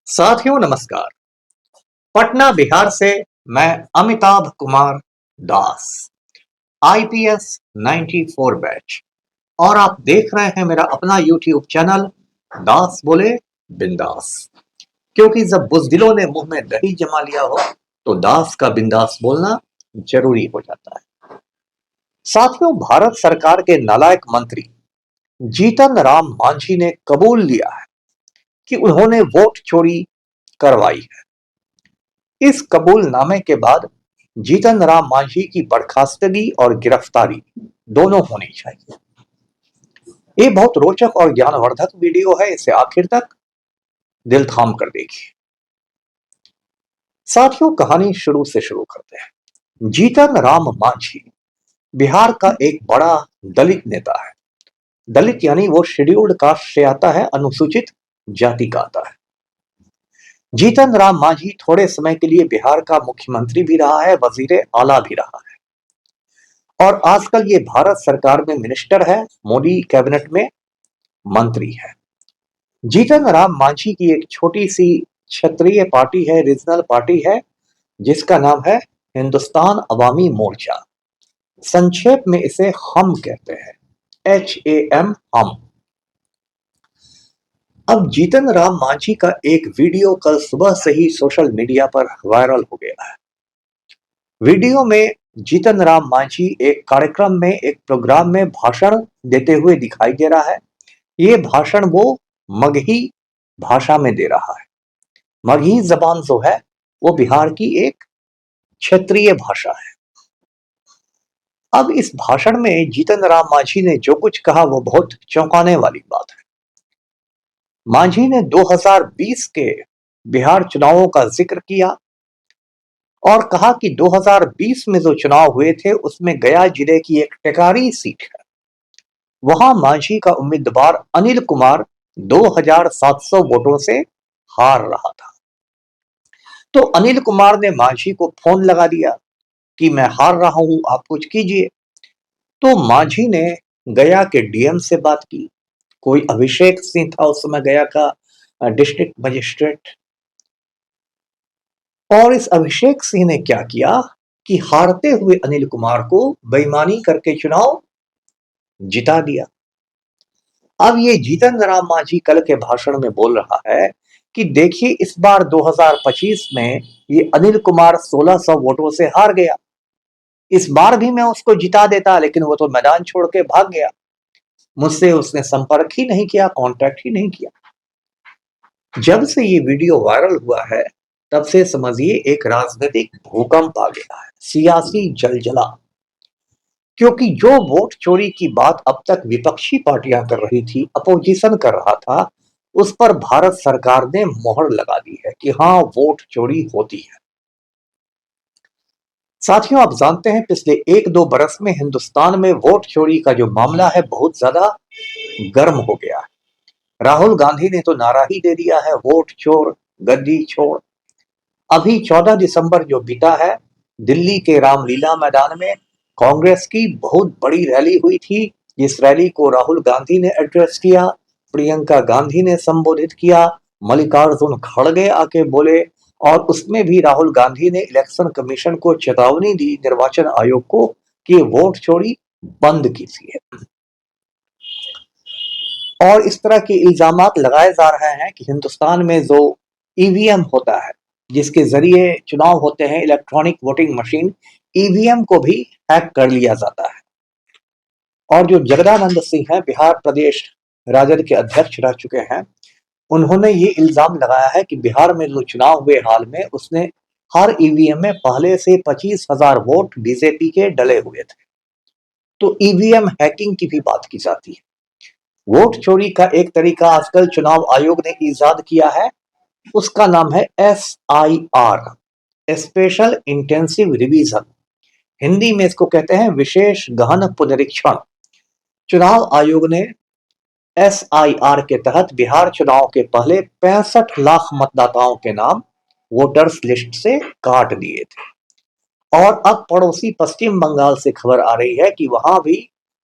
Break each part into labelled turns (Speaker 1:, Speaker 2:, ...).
Speaker 1: साथियों नमस्कार। पटना बिहार से मैं अमिताभ कुमार दास, आईपीएस 94 बैच, और आप देख रहे हैं मेरा अपना यूट्यूब चैनल दास बोले बिंदास। क्योंकि जब बुजदिलों ने मुंह में दही जमा लिया हो तो दास का बिंदास बोलना जरूरी हो जाता है। साथियों, भारत सरकार के नालायक मंत्री जीतन राम मांझी ने कबूल लिया है कि उन्होंने वोट चोरी करवाई है। इस कबूलनामे के बाद जीतन राम मांझी की बर्खास्तगी और गिरफ्तारी दोनों होनी चाहिए। ये बहुत रोचक और ज्ञानवर्धक वीडियो है, इसे आखिर तक दिल थाम कर देखिए। साथियों, कहानी शुरू से शुरू करते हैं। जीतन राम मांझी बिहार का एक बड़ा दलित नेता है। दलित यानी वो शेड्यूल्ड कास्ट से आता है, अनुसूचित जाति का आता है। जीतन राम मांझी थोड़े समय के लिए बिहार का मुख्यमंत्री भी रहा है, वजीर आला भी रहा है, और आजकल ये भारत सरकार में मिनिस्टर है, मोदी कैबिनेट में मंत्री है। जीतन राम मांझी की एक छोटी सी क्षेत्रीय पार्टी है, रीजनल पार्टी है, जिसका नाम है हिंदुस्तान अवामी मोर्चा। संक्षेप में इसे हम कहते हैं, HAM, हम। अब जीतन राम मांझी का एक वीडियो कल सुबह से ही सोशल मीडिया पर वायरल हो गया है। वीडियो में जीतन राम मांझी एक कार्यक्रम में, एक प्रोग्राम में भाषण देते हुए दिखाई दे रहा है। ये भाषण वो मगही भाषा में दे रहा है। मगही जबान जो है वो बिहार की एक क्षेत्रीय भाषा है। अब इस भाषण में जीतन राम मांझी ने जो कुछ कहा वो बहुत चौंकाने वाली बात है। मांझी ने 2020 के बिहार चुनावों का जिक्र किया और कहा कि 2020 में जो चुनाव हुए थे उसमें गया जिले की एक टेकारी सीट है, वहां मांझी का उम्मीदवार अनिल कुमार 2700 वोटों से हार रहा था। तो अनिल कुमार ने मांझी को फोन लगा दिया कि मैं हार रहा हूं, आप कुछ कीजिए। तो मांझी ने गया के डीएम से बात की। कोई अभिषेक सिंह था उस समय गया का डिस्ट्रिक्ट मजिस्ट्रेट। और इस अभिषेक सिंह ने क्या किया कि हारते हुए अनिल कुमार को बेईमानी करके चुनाव जिता दिया। अब ये जीतन राम मांझी कल के भाषण में बोल रहा है कि देखिए, इस बार 2025 में ये अनिल कुमार 1600 वोटों से हार गया। इस बार भी मैं उसको जिता देता, लेकिन वो तो मैदान छोड़ के भाग गया। मुझसे उसने संपर्क ही नहीं किया, कांटेक्ट ही नहीं किया। जब से ये वीडियो वायरल हुआ है तब से समझिए एक राजनीतिक भूकंप आ गया है, सियासी जलजला। क्योंकि जो वोट चोरी की बात अब तक विपक्षी पार्टियां कर रही थी, अपोजिशन कर रहा था, उस पर भारत सरकार ने मोहर लगा दी है कि हाँ, वोट चोरी होती है। साथियों, आप जानते हैं पिछले 1-2 बरस में हिंदुस्तान में वोट चोरी का जो मामला है बहुत ज्यादा गर्म हो गया है। राहुल गांधी ने तो नारा ही दे दिया है, वोट चोर गद्दी छोड़। अभी 14 दिसंबर जो बीता है, दिल्ली के रामलीला मैदान में कांग्रेस की बहुत बड़ी रैली हुई थी, जिस रैली को राहुल गांधी ने एड्रेस किया, प्रियंका गांधी ने संबोधित किया, मल्लिकार्जुन खड़गे आके बोले, और उसमें भी राहुल गांधी ने इलेक्शन कमीशन को चेतावनी दी, निर्वाचन आयोग को, कि वोट चोरी बंद कीजिए। और इस तरह के इल्जामात लगाए जा रहे हैं कि हिंदुस्तान में जो ईवीएम होता है, जिसके जरिए चुनाव होते हैं, इलेक्ट्रॉनिक वोटिंग मशीन, ईवीएम को भी हैक कर लिया जाता है। और जो जगदानंद सिंह हैं, बिहार प्रदेश राजद के अध्यक्ष रह चुके हैं, उन्होंने ये इल्जाम लगाया है कि बिहार में जो चुनाव हुए हाल में, उसने हर ईवीएम में पहले से 25,000 वोट बीजेपी के डले हुए थे। तो ईवीएम हैकिंग की भी बात की जाती है। वोट चोरी का एक तरीका आजकल चुनाव आयोग ने ईजाद किया है, उसका नाम है SIR, special intensive revision. Hindi में इसको कहते हैं विशेष गहन पुनरीक्षण। चुनाव आयोग ने SIR के तहत बिहार चुनाव के पहले 65 लाख मतदाताओं के नाम वोटर्स लिस्ट से काट दिए थे। और अब पड़ोसी पश्चिम बंगाल से खबर आ रही है कि वहां भी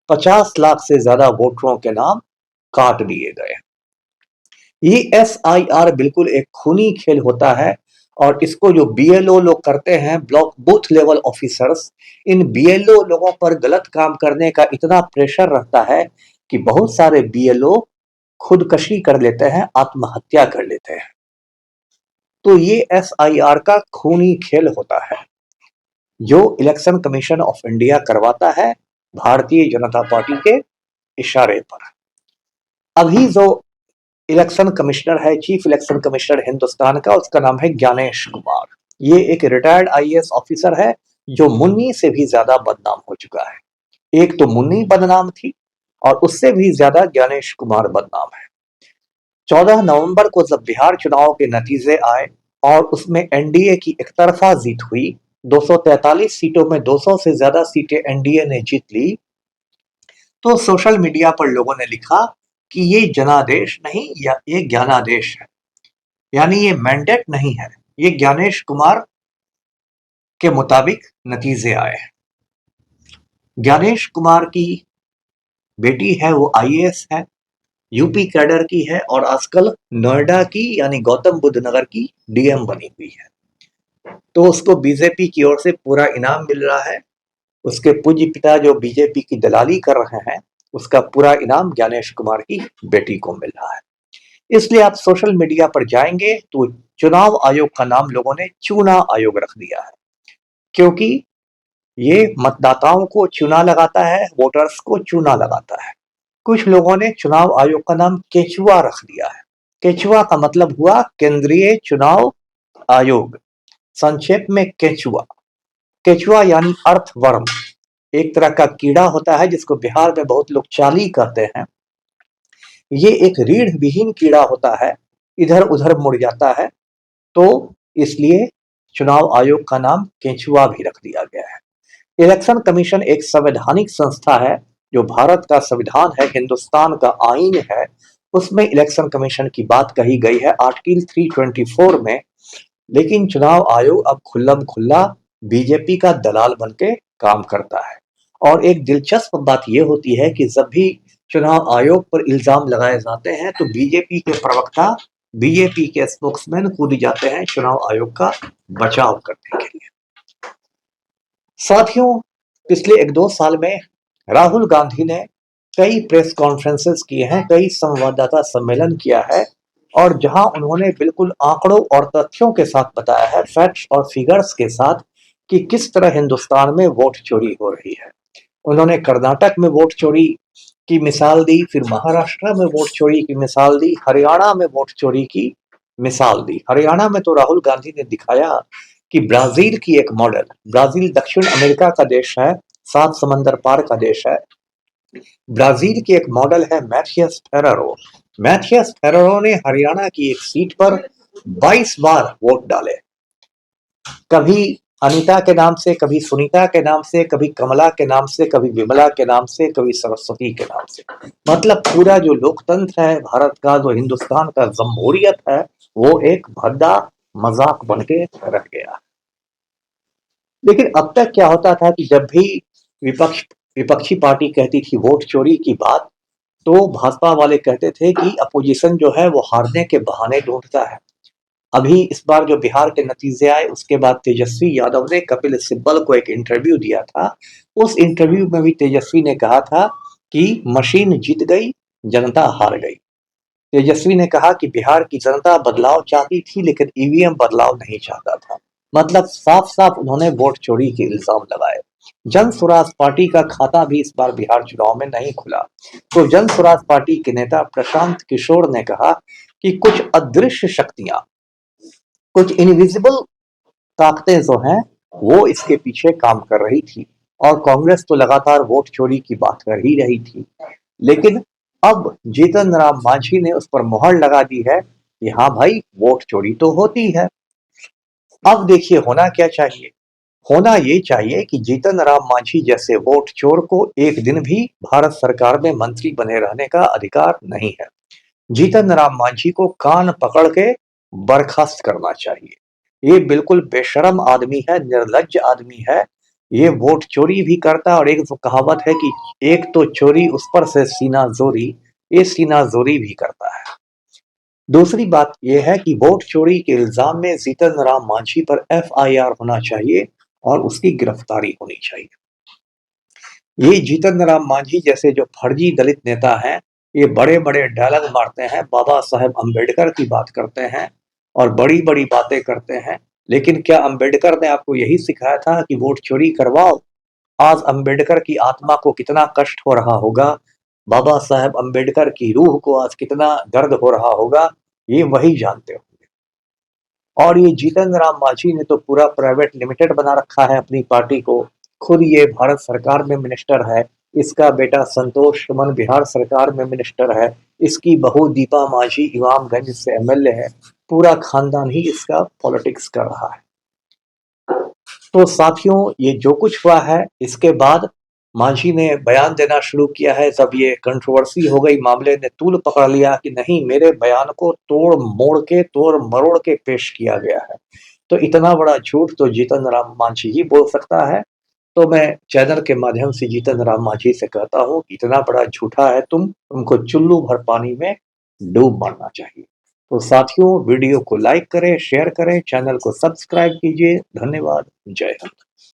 Speaker 1: 50 लाख से ज्यादा वोटरों के नाम काट दिए गए। ये SIR बिल्कुल एक खूनी खेल होता है और इसको जो BLO लोग करते हैं, ब्लॉक बूथ लेवल ऑफिसर्स, इन BLO लोगों पर गलत काम करने का इतना प्रेशर रहता है कि बहुत सारे BLO खुदकशी कर लेते हैं, आत्महत्या कर लेते हैं। तो ये SIR का खूनी खेल होता है जो इलेक्शन कमीशन ऑफ इंडिया करवाता है भारतीय जनता पार्टी के इशारे पर। अभी जो इलेक्शन कमिश्नर है, चीफ इलेक्शन कमिश्नर हिंदुस्तान का, उसका नाम है ज्ञानेश कुमार। ये एक रिटायर्ड IAS ऑफिसर है जो मुन्नी से भी ज्यादा बदनाम हो चुका है। एक तो मुन्नी बदनाम थी और उससे भी ज्यादा ज्ञानेश कुमार बदनाम है। 14 नवंबर को जब बिहार चुनाव के नतीजे आए और उसमें NDA की एकतरफा जीत हुई, 243 सीटों में 200 से ज्यादा सीटें NDA ने जीत ली, तो सोशल मीडिया पर लोगों ने लिखा कि ये जनादेश नहीं, या ये ज्ञानादेश है, यानी ये मैंडेट नहीं है, ये ज्ञानेश कुमार के मुताबिक नतीजे आए हैं। ज्ञानेश कुमार की बेटी है, वो IAS है, यूपी कैडर की है और आजकल नोएडा की यानी गौतम बुद्ध नगर की DM बनी हुई है। तो उसको बीजेपी की ओर से पूरा इनाम मिल रहा है। उसके पूज्य पिता जो बीजेपी की दलाली कर रहे हैं, उसका पूरा इनाम ज्ञानेश कुमार की बेटी को मिल रहा है। इसलिए आप सोशल मीडिया पर जाएंगे तो चुनाव आयोग का नाम लोगों ने चूना आयोग रख दिया है, क्योंकि ये मतदाताओं को चूना लगाता है, वोटर्स को चूना लगाता है। कुछ लोगों ने चुनाव आयोग का नाम केचुआ रख दिया है। केचुआ का मतलब हुआ केंद्रीय चुनाव आयोग, संक्षेप में केचुआ। केचुआ यानी अर्थवर्म, एक तरह का कीड़ा होता है जिसको बिहार में बहुत लोग चाली कहते हैं। ये एक रीढ़ विहीन कीड़ा होता है, इधर उधर मुड़ जाता है, तो इसलिए चुनाव आयोग का नाम केंचुआ भी रख दिया गया है। इलेक्शन कमीशन एक संवैधानिक संस्था है, जो भारत का संविधान है, हिंदुस्तान का आईन है, उसमें इलेक्शन कमीशन की बात कही गई है आर्टिकल 324 में। लेकिन चुनाव आयोग अब खुल्लम खुल्ला बीजेपी का दलाल बनके काम करता है। और एक दिलचस्प बात यह होती है कि जब भी चुनाव आयोग पर इल्जाम लगाए जाते हैं तो बीजेपी के प्रवक्ता, बीजेपी के स्पोक्समैन कूद जाते हैं चुनाव आयोग का बचाव करने के लिए। साथियों, पिछले 1-2 साल में राहुल गांधी ने कई प्रेस कॉन्फ्रेंसेस किए हैं, कई संवाददाता सम्मेलन किया है, और जहां उन्होंने बिल्कुल आंकड़ों और तथ्यों के साथ बताया है, फैक्ट्स और फिगर्स के साथ, कि किस तरह हिंदुस्तान में वोट चोरी हो रही है। उन्होंने कर्नाटक में वोट चोरी की मिसाल दी, फिर महाराष्ट्र में वोट चोरी की मिसाल दी, हरियाणा में वोट चोरी की मिसाल दी। हरियाणा में तो राहुल गांधी ने दिखाया कि ब्राजील की एक मॉडल, ब्राजील दक्षिण अमेरिका का देश है, 7 समंदर पार का देश है। ब्राजील की एक मॉडल है मैथियस फेरेरो। मैथियस फेरेरो ने हरियाणा की एक सीट पर 22 बार वोट डाले, कभी अनीता के नाम से, कभी सुनीता के नाम से, कभी कमला के नाम से, कभी विमला के नाम से, कभी सरस्वती के नाम से। मतलब पूरा जो लोकतंत्र है भारत का, जो हिंदुस्तान का जमहूरियत है, वो एक भद्दा मजाक बनके रह गया। लेकिन अब तक क्या होता था कि जब भी विपक्षी पार्टी कहती थी वोट चोरी की बात, तो भाजपा वाले कहते थे कि अपोजिशन जो है वो हारने के बहाने ढूंढता है। अभी इस बार जो बिहार के नतीजे आए, उसके बाद तेजस्वी यादव ने कपिल सिब्बल को एक इंटरव्यू दिया था। उस इंटरव्यू में भी तेजस्वी ने कहा था कि मशीन जीत गई, जनता हार गई। तेजस्वी ने कहा कि बिहार की जनता बदलाव चाहती थी, लेकिन EVM बदलाव नहीं चाहता था। मतलब साफ साफ उन्होंने वोट चोरी के इल्जाम लगाए। जन स्वराज पार्टी का खाता भी इस बार बिहार चुनाव में नहीं खुला। तो जन स्वराज पार्टी के नेता प्रशांत किशोर ने कहा कि कुछ अदृश्य शक्तियां, कुछ इनविजिबल ताकतें जो हैं, वो इसके पीछे काम कर रही थी, और कांग्रेस तो लगातार वोट चोरी की बात कर ही रही थी। लेकिन अब जीतन राम मांझी ने उस पर मोहर लगा दी है कि हाँ भाई, वोट चोरी तो होती है। अब देखिए होना क्या चाहिए। होना ये चाहिए कि जीतन राम मांझी जैसे वोट चोर को एक दिन भी भारत सरकार में मंत्री बने रहने का अधिकार नहीं है। जीतन राम मांझी को कान पकड़ के बर्खास्त करना चाहिए। ये बिल्कुल बेशरम आदमी है, निर्लज्ज आदमी है। ये वोट चोरी भी करता है, और एक तो कहावत है कि एक तो चोरी उस पर से सीना जोरी, ये सीना जोरी भी करता है। दूसरी बात यह है कि वोट चोरी के इल्जाम में जीतन राम मांझी पर एफआईआर होना चाहिए और उसकी गिरफ्तारी होनी चाहिए। ये जीतन राम मांझी जैसे जो फर्जी दलित नेता हैं, ये बड़े-बड़े डायलॉग मारते हैं, बाबा साहेब अम्बेडकर की बात करते हैं और बड़ी-बड़ी बातें करते हैं। लेकिन क्या अम्बेडकर ने आपको यही सिखाया था कि वोट चोरी करवाओ? आज अम्बेडकर की आत्मा को कितना कष्ट हो रहा होगा, बाबा साहेब अम्बेडकर की रूह को आज कितना दर्द हो रहा होगा, ये वही जानते होंगे। और ये जीतन राम मांझी ने तो पूरा प्राइवेट लिमिटेड बना रखा है अपनी पार्टी को। खुद ये भारत सरकार में मिनिस्टर है, इसका बेटा संतोष सुमन बिहार सरकार में मिनिस्टर है, इसकी बहू दीपा मांझी इमामगंज से एमएलए है। पूरा खानदान ही इसका पॉलिटिक्स कर रहा है। तो साथियों, ये जो कुछ हुआ है, इसके बाद मांझी ने बयान देना शुरू किया है। जब ये कंट्रोवर्सी हो गई, मामले ने तूल पकड़ लिया कि नहीं, मेरे बयान को तोड़ मरोड़ के पेश किया गया है, तो इतना बड़ा झूठ तो जीतन राम मांझी ही बोल सकता है। तो मैं चैनल के माध्यम से जीतन राम मांझी से कहता हूँ, इतना बड़ा झूठा है तुमको चुल्लू भर पानी में डूब मरना चाहिए। तो साथियों, वीडियो को लाइक करें, शेयर करें, चैनल को सब्सक्राइब कीजिए। धन्यवाद। जय हिंद।